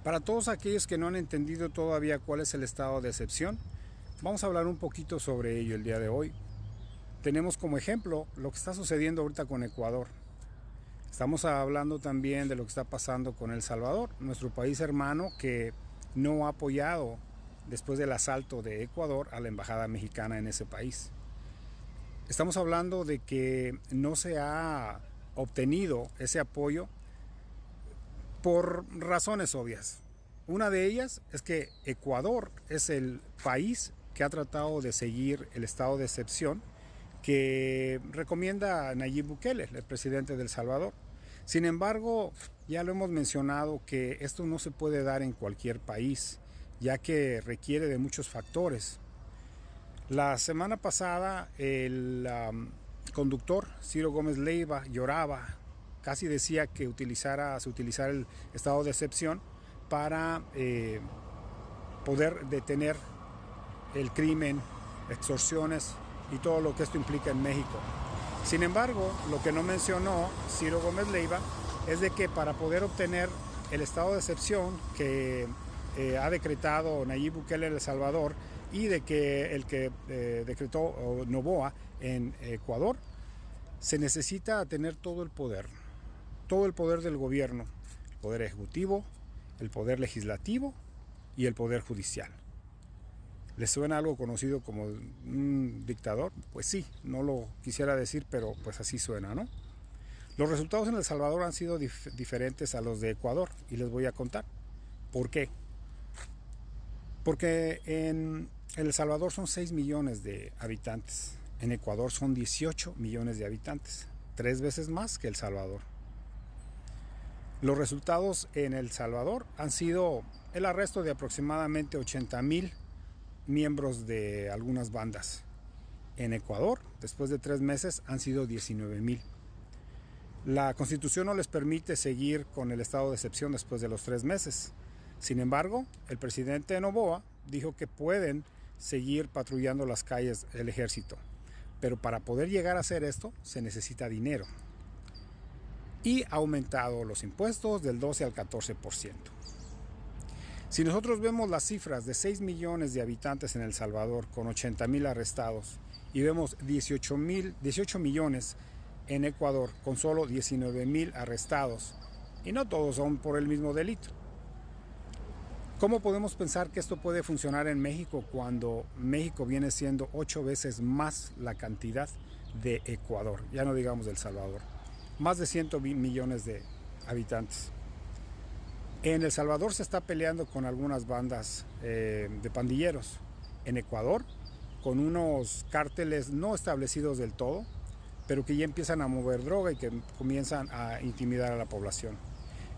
Para todos aquellos que no han entendido todavía cuál es el estado de excepción, vamos a hablar un poquito sobre ello el día de hoy. Tenemos como ejemplo lo que está sucediendo ahorita con Ecuador. Estamos hablando también de lo que está pasando con El Salvador, nuestro país hermano que no ha apoyado después del asalto de Ecuador a la embajada mexicana en ese país. Estamos hablando de que no se ha obtenido ese apoyo por razones obvias. Una de ellas es que Ecuador es el país que ha tratado de seguir el estado de excepción que recomienda Nayib Bukele, el presidente de El Salvador. Sin embargo, ya lo hemos mencionado que esto no se puede dar en cualquier país, ya que requiere de muchos factores. La semana pasada el conductor Ciro Gómez Leiva lloraba, casi decía que se utilizara el estado de excepción para poder detener el crimen, extorsiones y todo lo que esto implica en México. Sin embargo, lo que no mencionó Ciro Gómez Leiva es de que para poder obtener el estado de excepción que ha decretado Nayib Bukele en El Salvador y de que el que decretó Noboa en Ecuador, se necesita tener todo el poder del gobierno, el poder ejecutivo, el poder legislativo y el poder judicial. ¿Les suena algo conocido como un dictador? Pues sí, no lo quisiera decir, pero pues así suena, ¿no? Los resultados en El Salvador han sido diferentes a los de Ecuador y les voy a contar. ¿Por qué? Porque en El Salvador son 6 millones de habitantes, en Ecuador son 18 millones de habitantes, 3 veces más que El Salvador. Los resultados en El Salvador han sido el arresto de aproximadamente 80,000 miembros de algunas bandas. En Ecuador, después de 3 meses, han sido 19,000. La Constitución no les permite seguir con el estado de excepción después de los 3 meses. Sin embargo, el presidente Noboa dijo que pueden seguir patrullando las calles el ejército. Pero para poder llegar a hacer esto, se necesita dinero. Y ha aumentado los impuestos del 12 al 14%. Si nosotros vemos las cifras de 6 millones de habitantes en El Salvador con 80,000 arrestados y vemos 18 millones en Ecuador con solo 19,000 arrestados, y no todos son por el mismo delito, ¿cómo podemos pensar que esto puede funcionar en México cuando México viene siendo 8 veces más la cantidad de Ecuador? Ya no digamos de El Salvador. Más de 100 millones de habitantes. En El Salvador se está peleando con algunas bandas de pandilleros. En Ecuador, con unos cárteles no establecidos del todo, pero que ya empiezan a mover droga y que comienzan a intimidar a la población.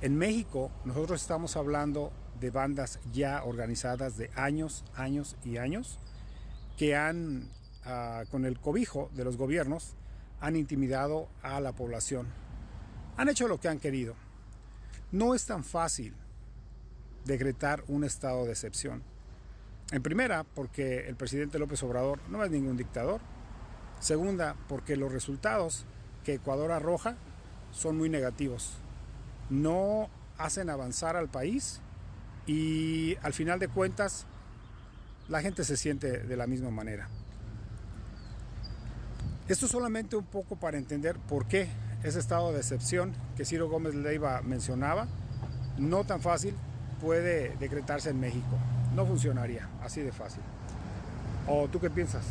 En México, nosotros estamos hablando de bandas ya organizadas de años y años, que han, con el cobijo de los gobiernos, han intimidado a la población. Han hecho lo que han querido. No es tan fácil decretar un estado de excepción. En primera, porque el presidente López Obrador no es ningún dictador. Segunda, porque los resultados que Ecuador arroja son muy negativos. No hacen avanzar al país y al final de cuentas la gente se siente de la misma manera. Esto es solamente un poco para entender por qué ese estado de excepción que Ciro Gómez Leiva mencionaba, no tan fácil, puede decretarse en México. No funcionaría así de fácil. ¿O tú qué piensas?